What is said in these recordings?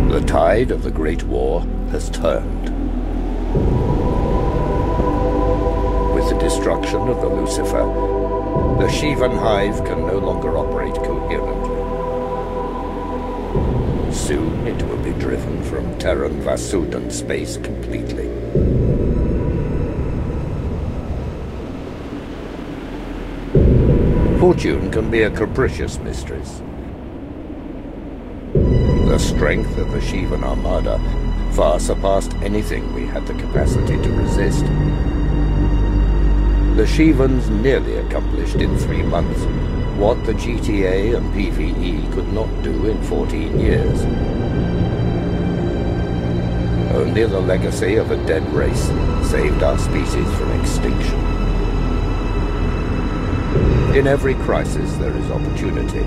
The tide of the Great War has turned. With the destruction of the Lucifer, the Shivan hive can no longer operate coherently. Soon it will be driven from Terran Vasudan space completely. Fortune can be a capricious mistress. The strength of the Shivan Armada far surpassed anything we had the capacity to resist. The Shivans nearly accomplished in 3 months what the GTA and PvE could not do in 14 years. Only the legacy of a dead race saved our species from extinction. In every crisis there is opportunity.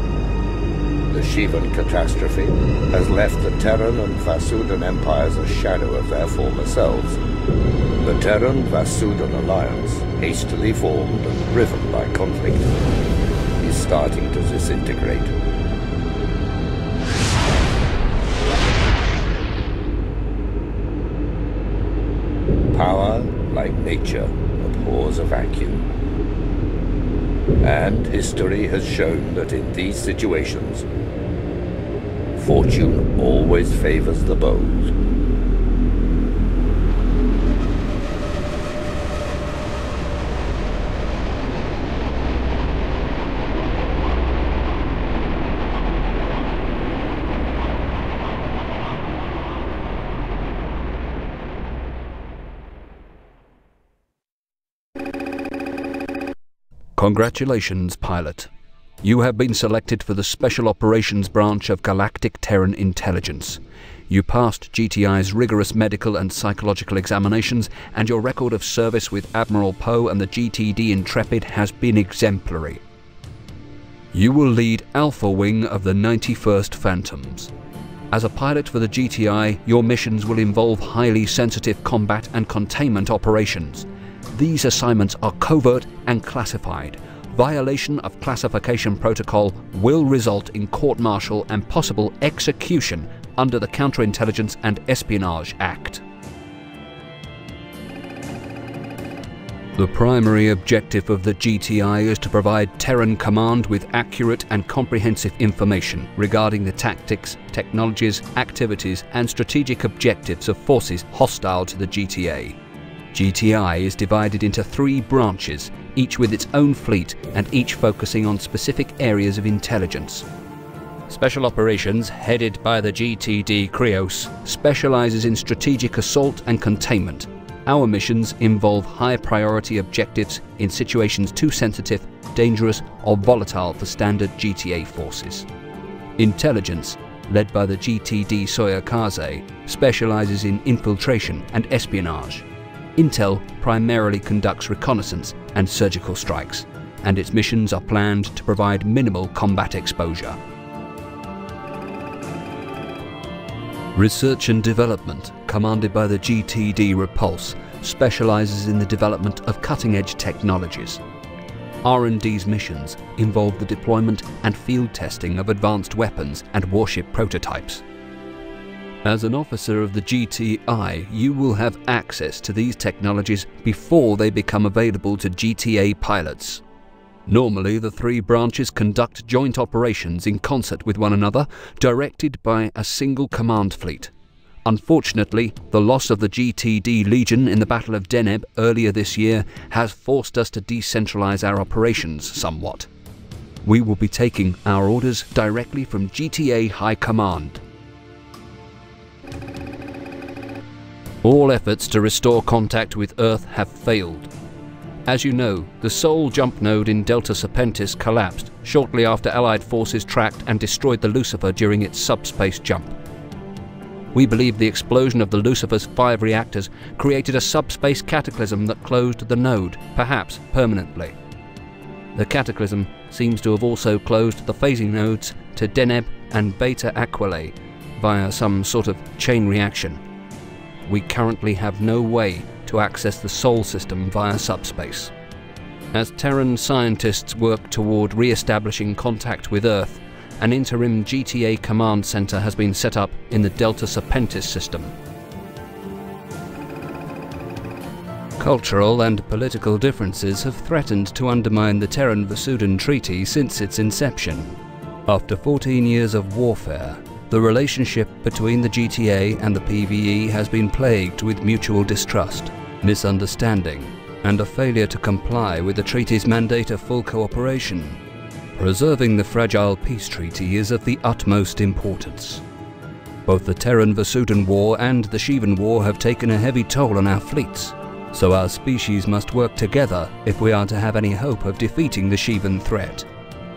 The Shivan catastrophe has left the Terran and Vasudan empires a shadow of their former selves. The Terran-Vasudan alliance, hastily formed and driven by conflict, is starting to disintegrate. Power, like nature, abhors a vacuum. And history has shown that in these situations, fortune always favors the bold. Congratulations, pilot. You have been selected for the Special Operations Branch of Galactic Terran Intelligence. You passed GTI's rigorous medical and psychological examinations, and your record of service with Admiral Poe and the GTD Intrepid has been exemplary. You will lead Alpha Wing of the 91st Phantoms. As a pilot for the GTI, your missions will involve highly sensitive combat and containment operations. These assignments are covert and classified. Violation of classification protocol will result in court-martial and possible execution under the Counterintelligence and Espionage Act. The primary objective of the GTI is to provide Terran Command with accurate and comprehensive information regarding the tactics, technologies, activities, and strategic objectives of forces hostile to the GTA. GTI is divided into 3 branches, each with its own fleet and each focusing on specific areas of intelligence. Special Operations, headed by the GTD Krios, specializes in strategic assault and containment. Our missions involve high-priority objectives in situations too sensitive, dangerous, or volatile for standard GTA forces. Intelligence, led by the GTD Soyakaze, specializes in infiltration and espionage. Intel primarily conducts reconnaissance and surgical strikes, and its missions are planned to provide minimal combat exposure. Research and Development, commanded by the GTD Repulse, specializes in the development of cutting-edge technologies. R&D's missions involve the deployment and field testing of advanced weapons and warship prototypes. As an officer of the GTI, you will have access to these technologies before they become available to GTA pilots. Normally, the 3 branches conduct joint operations in concert with one another, directed by a single command fleet. Unfortunately, the loss of the GTD Legion in the Battle of Deneb earlier this year has forced us to decentralize our operations somewhat. We will be taking our orders directly from GTA High Command. All efforts to restore contact with Earth have failed. As you know, the sole jump node in Delta Serpentis collapsed shortly after Allied forces tracked and destroyed the Lucifer during its subspace jump. We believe the explosion of the Lucifer's 5 reactors created a subspace cataclysm that closed the node, perhaps permanently. The cataclysm seems to have also closed the phasing nodes to Deneb and Beta Aquilae via some sort of chain reaction. we currently have no way to access the Sol system via subspace. As Terran scientists work toward re-establishing contact with Earth, an interim GTA command center has been set up in the Delta Serpentis system. Cultural and political differences have threatened to undermine the Terran-Vasudan Treaty since its inception. After 14 years of warfare, the relationship between the GTA and the PVE has been plagued with mutual distrust, misunderstanding, and a failure to comply with the treaty's mandate of full cooperation. Preserving the fragile peace treaty is of the utmost importance. Both the Terran-Vasudan War and the Shivan War have taken a heavy toll on our fleets, so our species must work together if we are to have any hope of defeating the Shivan threat.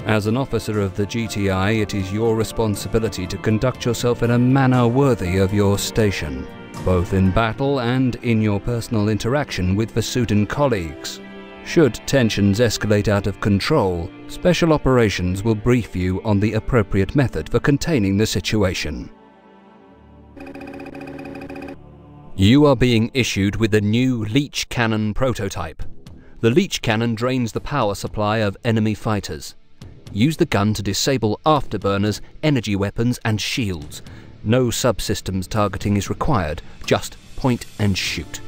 As an officer of the GTI, it is your responsibility to conduct yourself in a manner worthy of your station, both in battle and in your personal interaction with Vasudan colleagues. Should tensions escalate out of control, Special Operations will brief you on the appropriate method for containing the situation. You are being issued with a new Leech Cannon prototype. The Leech Cannon drains the power supply of enemy fighters. Use the gun to disable afterburners, energy weapons and shields. No subsystems targeting is required, just point and shoot.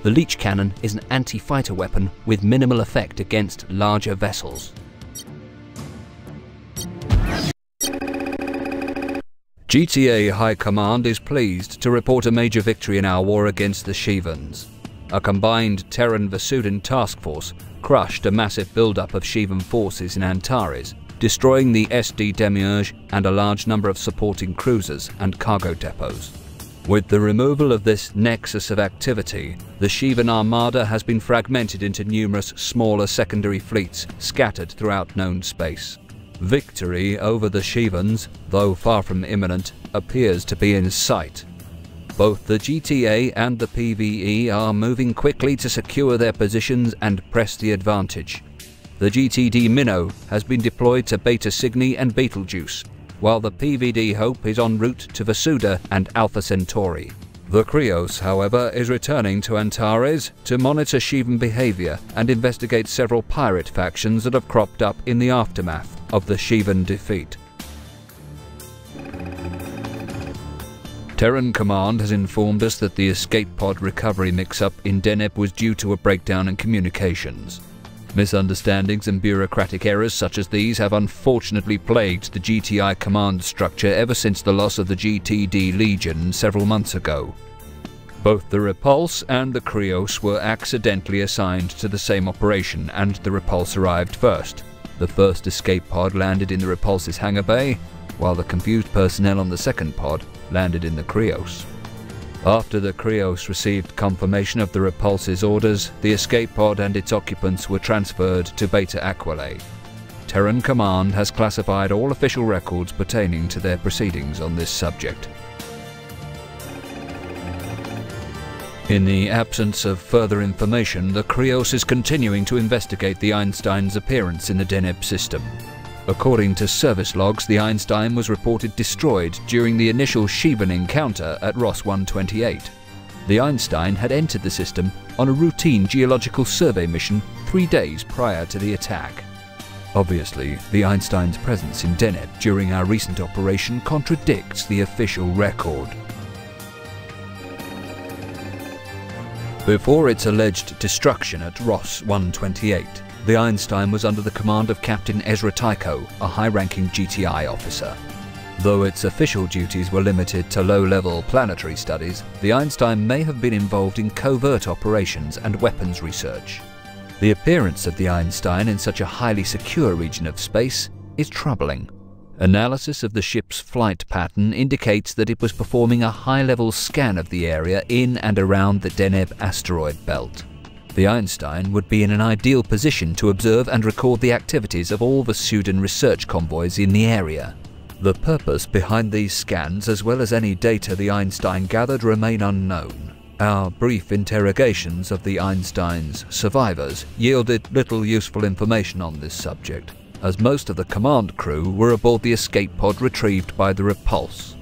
The Leech Cannon is an anti-fighter weapon with minimal effect against larger vessels. GTA High Command is pleased to report a major victory in our war against the Shivans. A combined Terran-Vasudan task force crushed a massive buildup of Shivan forces in Antares, destroying the SD Demiurge and a large number of supporting cruisers and cargo depots. With the removal of this nexus of activity, the Shivan Armada has been fragmented into numerous smaller secondary fleets scattered throughout known space. Victory over the Shivans, though far from imminent, appears to be in sight. Both the GTA and the PVE are moving quickly to secure their positions and press the advantage. The GTD Minnow has been deployed to Beta Cygni and Betelgeuse, while the PVD Hope is en route to Vasuda and Alpha Centauri. The Krios, however, is returning to Antares to monitor Shivan behavior and investigate several pirate factions that have cropped up in the aftermath of the Shivan defeat. Terran Command has informed us that the escape pod recovery mix-up in Deneb was due to a breakdown in communications. Misunderstandings and bureaucratic errors such as these have unfortunately plagued the GTI command structure ever since the loss of the GTD Legion several months ago. Both the Repulse and the Krios were accidentally assigned to the same operation, and the Repulse arrived first. The first escape pod landed in the Repulse's hangar bay, while the confused personnel on the second pod landed in the Krios. After the Krios received confirmation of the Repulse's orders, the escape pod and its occupants were transferred to Beta Aquila. Terran Command has classified all official records pertaining to their proceedings on this subject. In the absence of further information, the Krios is continuing to investigate the Einstein's appearance in the Deneb system. According to service logs, the Einstein was reported destroyed during the initial Shivan encounter at Ross 128. The Einstein had entered the system on a routine geological survey mission 3 days prior to the attack. Obviously, the Einstein's presence in Deneb during our recent operation contradicts the official record. Before its alleged destruction at Ross 128, the Einstein was under the command of Captain Ezra Tycho, a high-ranking GTI officer. Though its official duties were limited to low-level planetary studies, the Einstein may have been involved in covert operations and weapons research. The appearance of the Einstein in such a highly secure region of space is troubling. Analysis of the ship's flight pattern indicates that it was performing a high-level scan of the area in and around the Deneb asteroid belt. The Einstein would be in an ideal position to observe and record the activities of all Vasudan research convoys in the area. The purpose behind these scans, as well as any data the Einstein gathered, remain unknown. Our brief interrogations of the Einstein's survivors yielded little useful information on this subject, as most of the command crew were aboard the escape pod retrieved by the Repulse.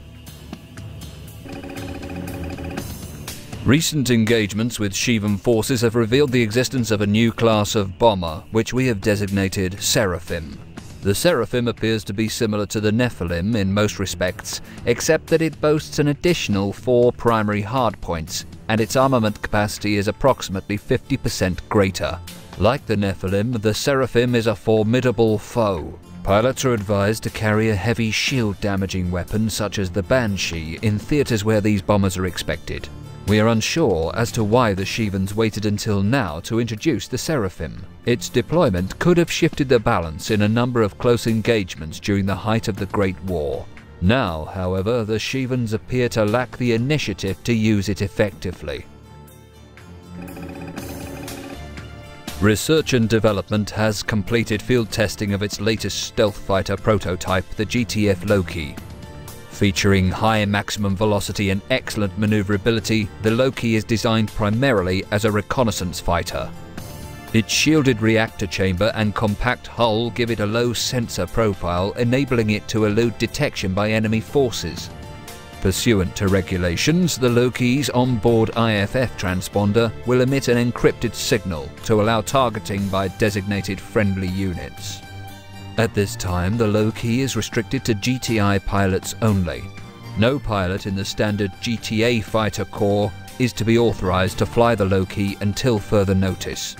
Recent engagements with Shivan forces have revealed the existence of a new class of bomber, which we have designated Seraphim. The Seraphim appears to be similar to the Nephilim in most respects, except that it boasts an additional 4 primary hardpoints, and its armament capacity is approximately 50% greater. Like the Nephilim, the Seraphim is a formidable foe. Pilots are advised to carry a heavy shield-damaging weapon such as the Banshee in theaters where these bombers are expected. We are unsure as to why the Shivans waited until now to introduce the Seraphim. Its deployment could have shifted the balance in a number of close engagements during the height of the Great War. Now, however, the Shivans appear to lack the initiative to use it effectively. Research and Development has completed field testing of its latest stealth fighter prototype, the GTF Loki. Featuring high maximum velocity and excellent maneuverability, the Loki is designed primarily as a reconnaissance fighter. Its shielded reactor chamber and compact hull give it a low sensor profile, enabling it to elude detection by enemy forces. Pursuant to regulations, the Loki's onboard IFF transponder will emit an encrypted signal to allow targeting by designated friendly units. At this time, the Loki is restricted to GTI pilots only. No pilot in the standard GTA fighter corps is to be authorized to fly the Loki until further notice.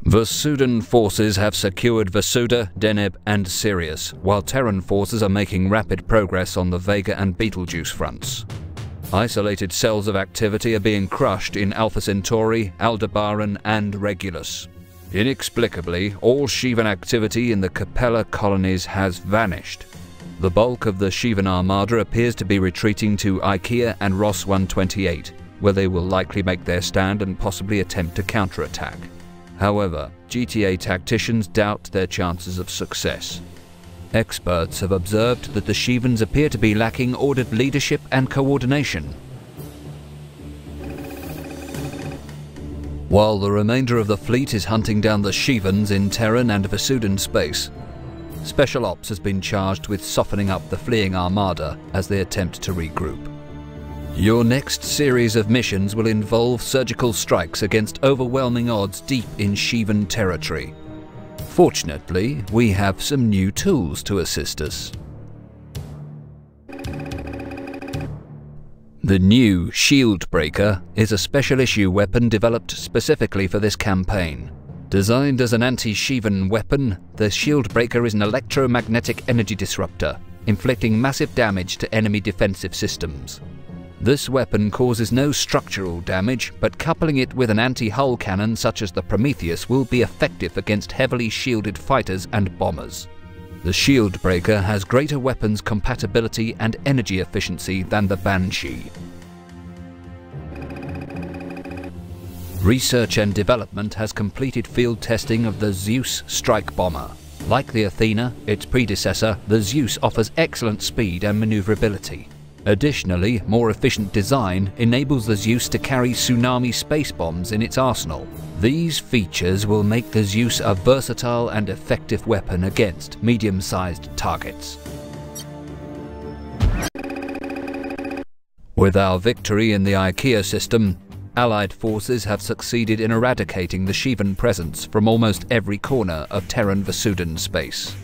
Vasudan forces have secured Vasuda, Deneb and Sirius, while Terran forces are making rapid progress on the Vega and Betelgeuse fronts. Isolated cells of activity are being crushed in Alpha Centauri, Aldebaran and Regulus. Inexplicably, all Shivan activity in the Capella colonies has vanished. The bulk of the Shivan armada appears to be retreating to Ikea and Ross 128, where they will likely make their stand and possibly attempt to counterattack. However, GTA tacticians doubt their chances of success. Experts have observed that the Shivans appear to be lacking ordered leadership and coordination. While the remainder of the fleet is hunting down the Shivans in Terran and Vasudan space, Special Ops has been charged with softening up the fleeing armada as they attempt to regroup. Your next series of missions will involve surgical strikes against overwhelming odds deep in Shivan territory. Fortunately, we have some new tools to assist us. The new Shield Breaker is a special issue weapon developed specifically for this campaign. Designed as an anti-Shivan weapon, the Shield Breaker is an electromagnetic energy disruptor, inflicting massive damage to enemy defensive systems. This weapon causes no structural damage, but coupling it with an anti-hull cannon such as the Prometheus will be effective against heavily shielded fighters and bombers. The Shield Breaker has greater weapons compatibility and energy efficiency than the Banshee. Research and Development has completed field testing of the Zeus strike bomber. Like the Athena, its predecessor, the Zeus offers excellent speed and maneuverability. Additionally, more efficient design enables the Zeus to carry tsunami space bombs in its arsenal. These features will make the Zeus a versatile and effective weapon against medium-sized targets. With our victory in the IKEA system, Allied forces have succeeded in eradicating the Shivan presence from almost every corner of Terran Vasudan space.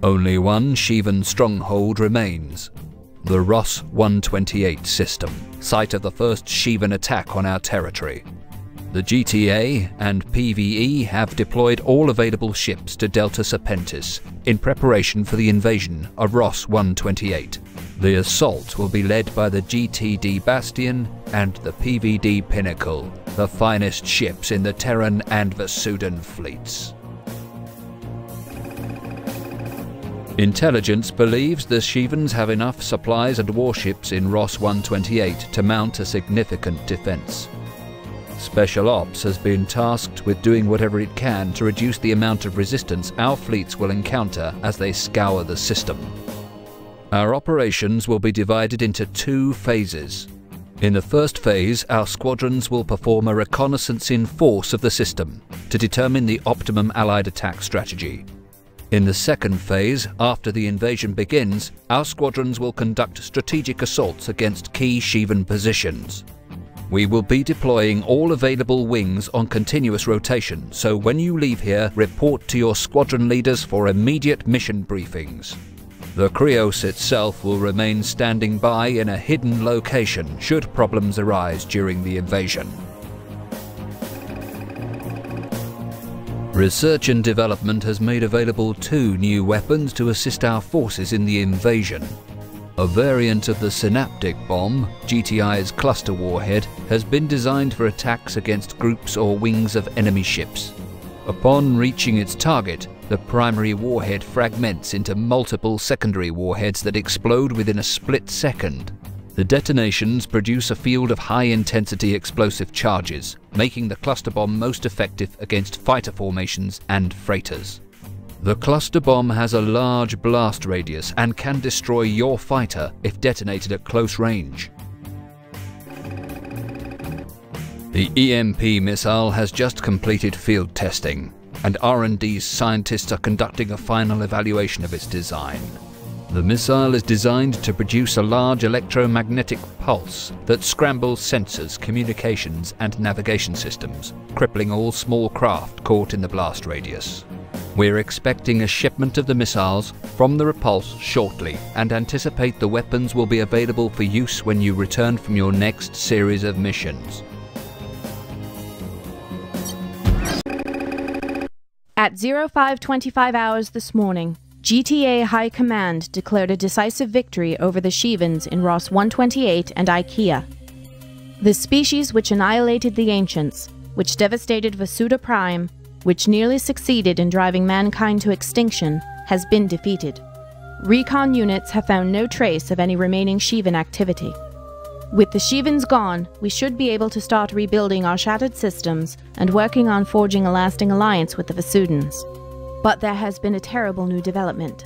Only one Shivan stronghold remains: the Ross 128 system, site of the first Shivan attack on our territory. The GTA and PvE have deployed all available ships to Delta Serpentis in preparation for the invasion of Ross 128. The assault will be led by the GTD Bastion and the PVD Pinnacle, the finest ships in the Terran and Vasudan fleets. Intelligence believes the Shivans have enough supplies and warships in Ross 128 to mount a significant defense. Special Ops has been tasked with doing whatever it can to reduce the amount of resistance our fleets will encounter as they scour the system. Our operations will be divided into 2 phases. In the first phase, our squadrons will perform a reconnaissance in force of the system to determine the optimum Allied attack strategy. In the second phase, after the invasion begins, our squadrons will conduct strategic assaults against key Shivan positions. We will be deploying all available wings on continuous rotation, so when you leave here, report to your squadron leaders for immediate mission briefings. The Krios itself will remain standing by in a hidden location should problems arise during the invasion. Research and development has made available 2 new weapons to assist our forces in the invasion. A variant of the Synaptic Bomb, GTI's cluster warhead, has been designed for attacks against groups or wings of enemy ships. Upon reaching its target, the primary warhead fragments into multiple secondary warheads that explode within a split second. The detonations produce a field of high-intensity explosive charges, making the cluster bomb most effective against fighter formations and freighters. The cluster bomb has a large blast radius and can destroy your fighter if detonated at close range. The EMP missile has just completed field testing, and R&D's scientists are conducting a final evaluation of its design. The missile is designed to produce a large electromagnetic pulse that scrambles sensors, communications and navigation systems, crippling all small craft caught in the blast radius. We're expecting a shipment of the missiles from the repulse shortly and anticipate the weapons will be available for use when you return from your next series of missions. At 05:25 hours this morning, GTA High Command declared a decisive victory over the Shivans in Ross 128 and Ikea. The species which annihilated the Ancients, which devastated Vasuda Prime, which nearly succeeded in driving mankind to extinction, has been defeated. Recon units have found no trace of any remaining Shivan activity. With the Shivans gone, we should be able to start rebuilding our shattered systems and working on forging a lasting alliance with the Vasudans. But there has been a terrible new development.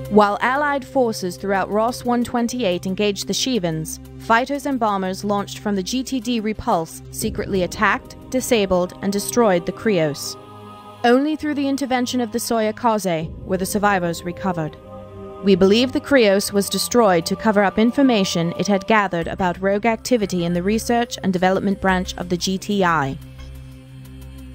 While Allied forces throughout Ross 128 engaged the Shivans, fighters and bombers launched from the GTD Repulse secretly attacked, disabled, and destroyed the Krios. Only through the intervention of the Soya Kaze were the survivors recovered. We believe the Krios was destroyed to cover up information it had gathered about rogue activity in the research and development branch of the GTI.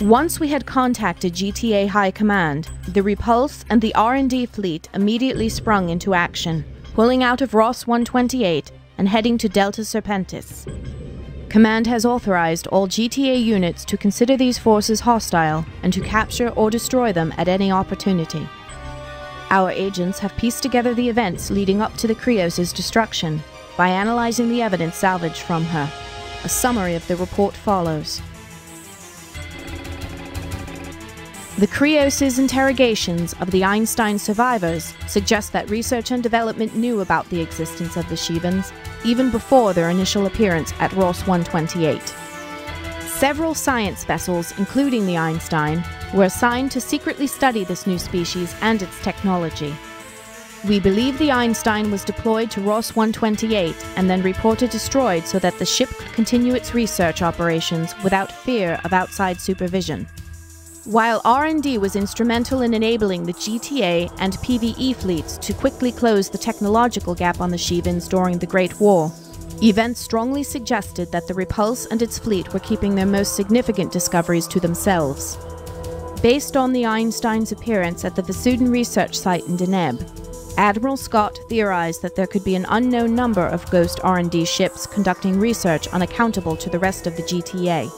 Once we had contacted GTA High Command, the Repulse and the R&D fleet immediately sprung into action, pulling out of Ross 128 and heading to Delta Serpentis. Command has authorized all GTA units to consider these forces hostile and to capture or destroy them at any opportunity. Our agents have pieced together the events leading up to the Krios' destruction by analyzing the evidence salvaged from her. A summary of the report follows. The Krios' interrogations of the Einstein survivors suggest that research and development knew about the existence of the Shivans even before their initial appearance at Ross 128. Several science vessels, including the Einstein, were assigned to secretly study this new species and its technology. We believe the Einstein was deployed to Ross 128 and then reported destroyed so that the ship could continue its research operations without fear of outside supervision. While R&D was instrumental in enabling the GTA and PvE fleets to quickly close the technological gap on the Shivans during the Great War, events strongly suggested that the Repulse and its fleet were keeping their most significant discoveries to themselves. Based on the Einstein's appearance at the Vasudan research site in Deneb, Admiral Scott theorized that there could be an unknown number of ghost R&D ships conducting research unaccountable to the rest of the GTA.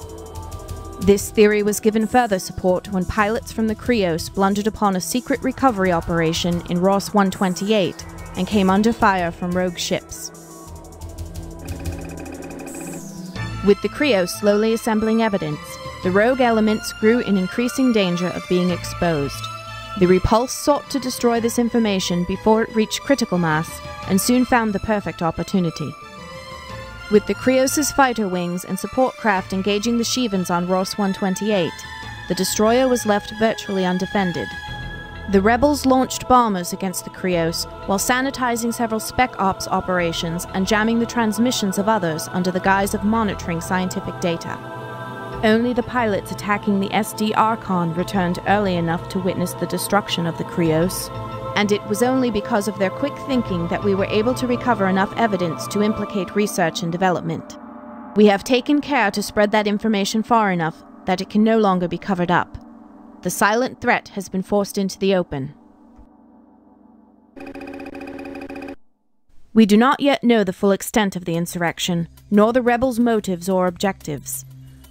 This theory was given further support when pilots from the Krios blundered upon a secret recovery operation in Ross 128 and came under fire from rogue ships. With the Krios slowly assembling evidence, the rogue elements grew in increasing danger of being exposed. The Repulse sought to destroy this information before it reached critical mass and soon found the perfect opportunity. With the Krios' fighter wings and support craft engaging the Shivans on Ross 128, the destroyer was left virtually undefended. The rebels launched bombers against the Krios while sanitizing several spec ops operations and jamming the transmissions of others under the guise of monitoring scientific data. Only the pilots attacking the SD Archon returned early enough to witness the destruction of the Krios, and it was only because of their quick thinking that we were able to recover enough evidence to implicate research and development. We have taken care to spread that information far enough that it can no longer be covered up. The silent threat has been forced into the open. We do not yet know the full extent of the insurrection, nor the rebels' motives or objectives.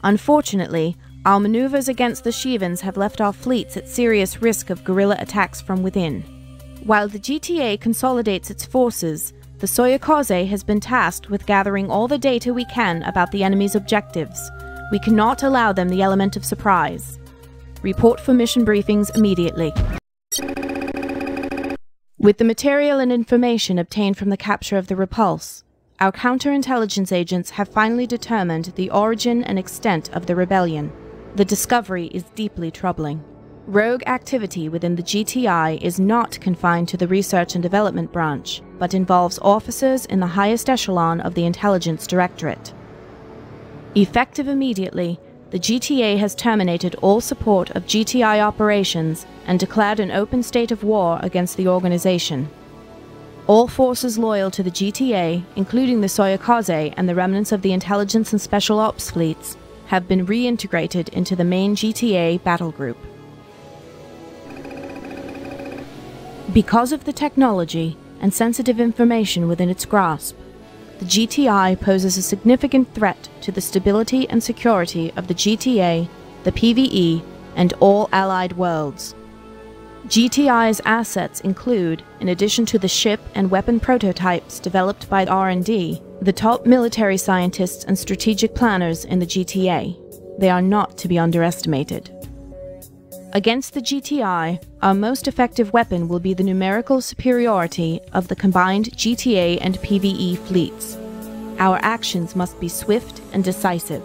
Unfortunately, our maneuvers against the Shivans have left our fleets at serious risk of guerrilla attacks from within. While the GTA consolidates its forces, the Soyokaze has been tasked with gathering all the data we can about the enemy's objectives. We cannot allow them the element of surprise. Report for mission briefings immediately. With the material and information obtained from the capture of the Repulse, our counterintelligence agents have finally determined the origin and extent of the rebellion. The discovery is deeply troubling. Rogue activity within the GTI is not confined to the research and development branch, but involves officers in the highest echelon of the Intelligence Directorate. Effective immediately, the GTA has terminated all support of GTI operations and declared an open state of war against the organization. All forces loyal to the GTA, including the Soyokaze and the remnants of the intelligence and special ops fleets, have been reintegrated into the main GTA battle group. Because of the technology and sensitive information within its grasp, the GTI poses a significant threat to the stability and security of the GTA, the PvE, and all allied worlds. GTI's assets include, in addition to the ship and weapon prototypes developed by R&D, the top military scientists and strategic planners in the GTA. They are not to be underestimated. Against the GTI, our most effective weapon will be the numerical superiority of the combined GTA and PvE fleets. Our actions must be swift and decisive.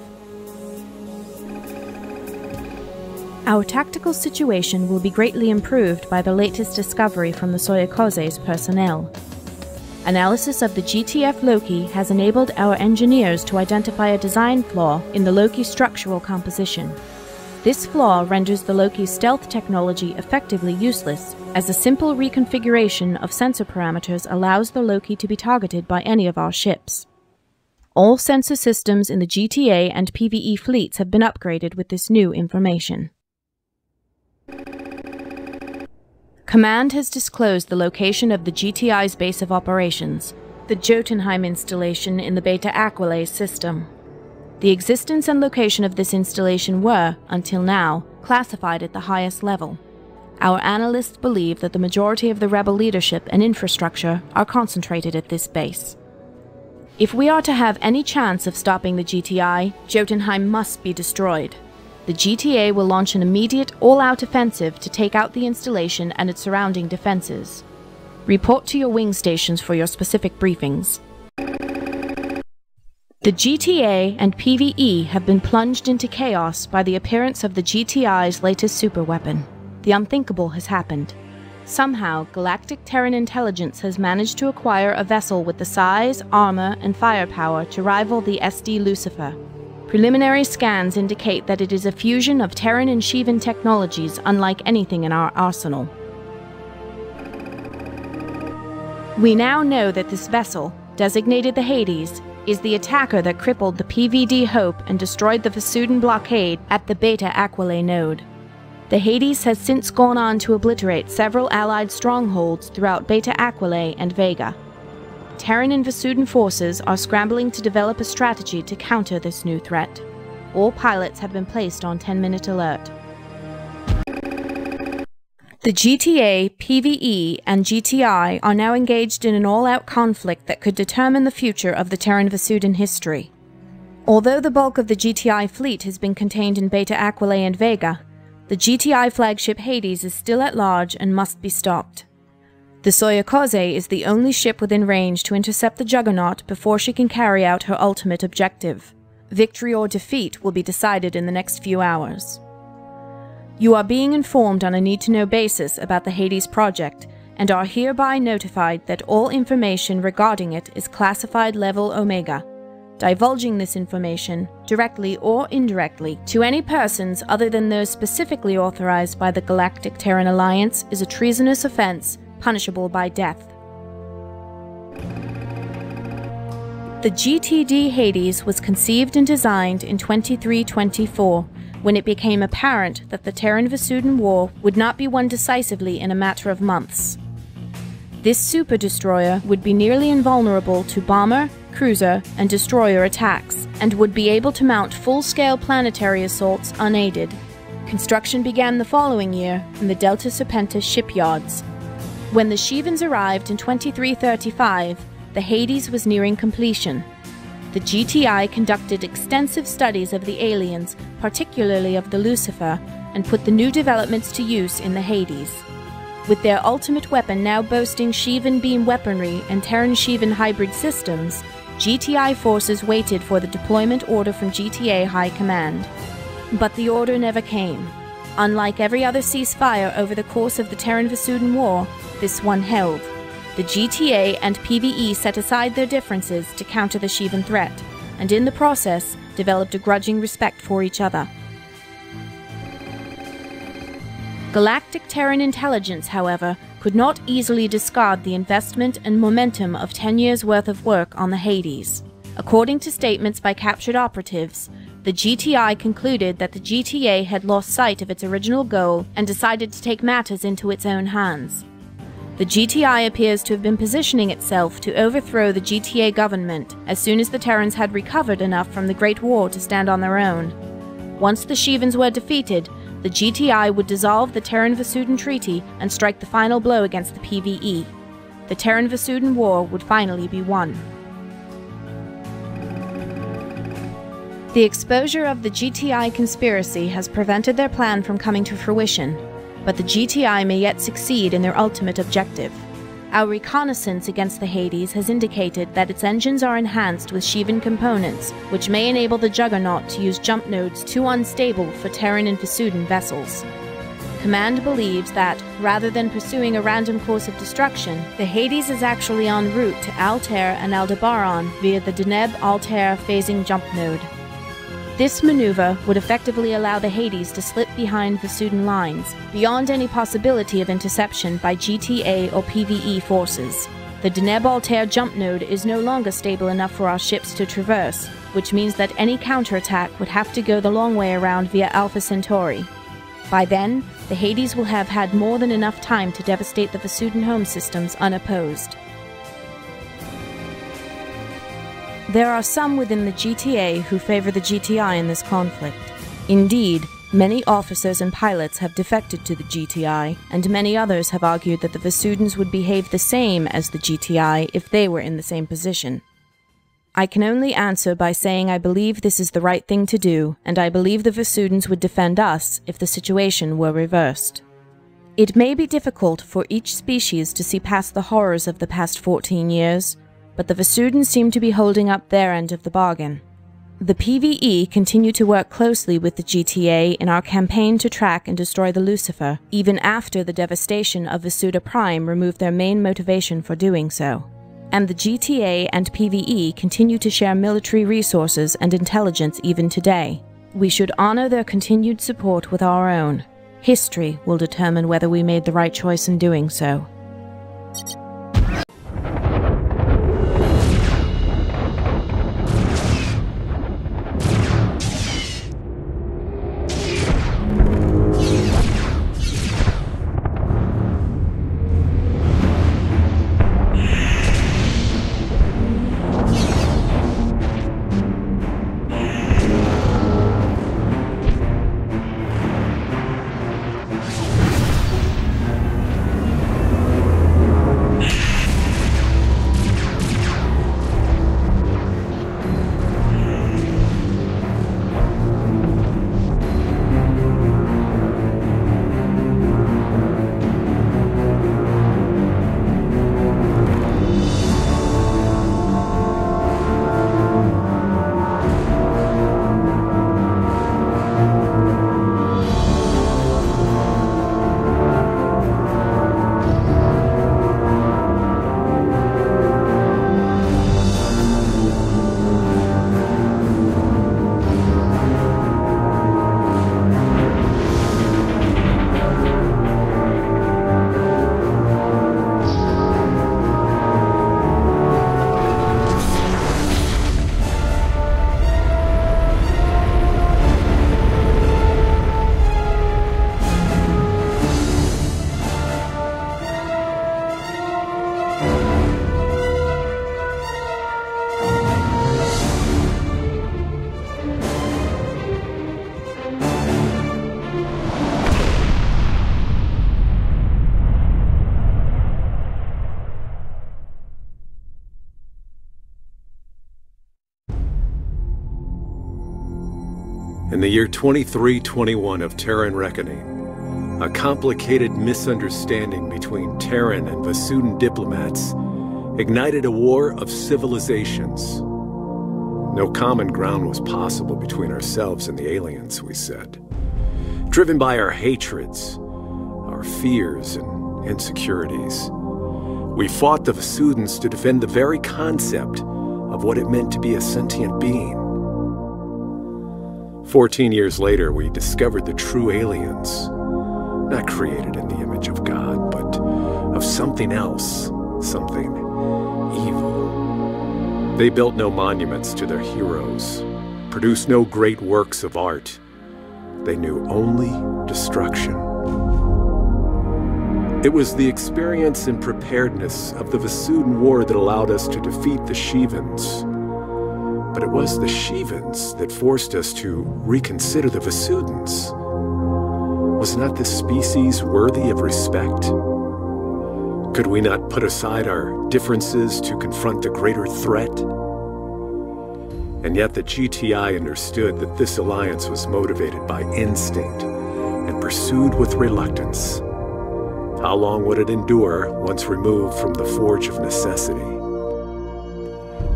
Our tactical situation will be greatly improved by the latest discovery from the Soyokaze's personnel. Analysis of the GTF Loki has enabled our engineers to identify a design flaw in the Loki structural composition. This flaw renders the Loki's stealth technology effectively useless, as a simple reconfiguration of sensor parameters allows the Loki to be targeted by any of our ships. All sensor systems in the GTA and PvE fleets have been upgraded with this new information. Command has disclosed the location of the GTI's base of operations, the Jotunheim installation in the Beta Aquila system. The existence and location of this installation were, until now, classified at the highest level. Our analysts believe that the majority of the rebel leadership and infrastructure are concentrated at this base. If we are to have any chance of stopping the GTI, Jotunheim must be destroyed. The GTA will launch an immediate, all-out offensive to take out the installation and its surrounding defenses. Report to your wing stations for your specific briefings. The GTA and PvE have been plunged into chaos by the appearance of the GTI's latest superweapon. The unthinkable has happened. Somehow, Galactic Terran Intelligence has managed to acquire a vessel with the size, armor, and firepower to rival the SD Lucifer. Preliminary scans indicate that it is a fusion of Terran and Shivan technologies unlike anything in our arsenal. We now know that this vessel, designated the Hades, is the attacker that crippled the PVD Hope and destroyed the Vasudan blockade at the Beta Aquila node. The Hades has since gone on to obliterate several Allied strongholds throughout Beta Aquila and Vega. Terran and Vasudan forces are scrambling to develop a strategy to counter this new threat. All pilots have been placed on 10-minute alert. The GTA, PvE, and GTI are now engaged in an all-out conflict that could determine the future of the Terran Vasudan history. Although the bulk of the GTI fleet has been contained in Beta Aquila and Vega, the GTI flagship Hades is still at large and must be stopped. The Soyokaze is the only ship within range to intercept the Juggernaut before she can carry out her ultimate objective. Victory or defeat will be decided in the next few hours. You are being informed on a need-to-know basis about the Hades project, and are hereby notified that all information regarding it is classified level Omega. Divulging this information, directly or indirectly, to any persons other than those specifically authorized by the Galactic Terran Alliance is a treasonous offense, punishable by death. The GTD Hades was conceived and designed in 2324, when it became apparent that the Terran-Vasudan War would not be won decisively in a matter of months. This super-destroyer would be nearly invulnerable to bomber, cruiser, and destroyer attacks, and would be able to mount full-scale planetary assaults unaided. Construction began the following year in the Delta Serpentis shipyards. When the Shivans arrived in 2335, the Hades was nearing completion. The GTI conducted extensive studies of the aliens, particularly of the Lucifer, and put the new developments to use in the Hades. With their ultimate weapon now boasting Shivan beam weaponry and Terran-Shivan hybrid systems, GTI forces waited for the deployment order from GTA High Command. But the order never came. Unlike every other ceasefire over the course of the Terran-Vasudan War, this one held. The GTA and PvE set aside their differences to counter the Shivan threat, and in the process, developed a grudging respect for each other. Galactic Terran intelligence, however, could not easily discard the investment and momentum of 10 years' worth of work on the Hades. According to statements by captured operatives, the GTI concluded that the GTA had lost sight of its original goal and decided to take matters into its own hands. The GTI appears to have been positioning itself to overthrow the GTA government as soon as the Terrans had recovered enough from the Great War to stand on their own. Once the Shivans were defeated, the GTI would dissolve the Terran-Vasudan Treaty and strike the final blow against the PvE. The Terran-Vasudan War would finally be won. The exposure of the GTI conspiracy has prevented their plan from coming to fruition, but the GTI may yet succeed in their ultimate objective. Our reconnaissance against the Hades has indicated that its engines are enhanced with Shivan components, which may enable the Juggernaut to use jump nodes too unstable for Terran and Vasudan vessels. Command believes that, rather than pursuing a random course of destruction, the Hades is actually en route to Altair and Aldebaran via the Deneb-Altair phasing jump node. This maneuver would effectively allow the Hades to slip behind Vasudan lines, beyond any possibility of interception by GTA or PvE forces. The Deneb-Altair jump node is no longer stable enough for our ships to traverse, which means that any counterattack would have to go the long way around via Alpha Centauri. By then, the Hades will have had more than enough time to devastate the Vasudan home systems unopposed. There are some within the GTA who favor the GTI in this conflict. Indeed, many officers and pilots have defected to the GTI, and many others have argued that the Vasudans would behave the same as the GTI if they were in the same position. I can only answer by saying I believe this is the right thing to do, and I believe the Vasudans would defend us if the situation were reversed. It may be difficult for each species to see past the horrors of the past 14 years, but the Vasudans seem to be holding up their end of the bargain. The PvE continue to work closely with the GTA in our campaign to track and destroy the Lucifer, even after the devastation of Vasuda Prime removed their main motivation for doing so. And the GTA and PvE continue to share military resources and intelligence even today. We should honor their continued support with our own. History will determine whether we made the right choice in doing so. In the year 2321 of Terran Reckoning, a complicated misunderstanding between Terran and Vasudan diplomats ignited a war of civilizations. No common ground was possible between ourselves and the aliens, we said. Driven by our hatreds, our fears and insecurities, we fought the Vasudans to defend the very concept of what it meant to be a sentient being. 14 years later, we discovered the true aliens, not created in the image of God, but of something else, something evil. They built no monuments to their heroes, produced no great works of art. They knew only destruction. It was the experience and preparedness of the Vasudan War that allowed us to defeat the Shivans. But it was the Shivans that forced us to reconsider the Vasudans. Was not this species worthy of respect? Could we not put aside our differences to confront the greater threat? And yet the GTI understood that this alliance was motivated by instinct and pursued with reluctance. How long would it endure once removed from the forge of necessity?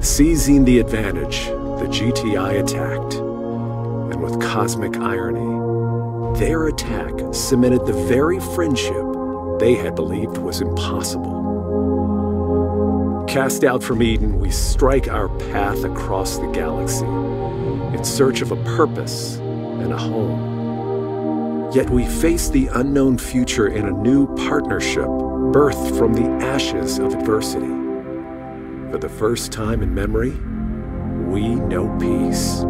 Seizing the advantage, the GTI attacked, and with cosmic irony, their attack cemented the very friendship they had believed was impossible. Cast out from Eden, we strike our path across the galaxy in search of a purpose and a home. Yet we face the unknown future in a new partnership birthed from the ashes of adversity. For the first time in memory, we know peace.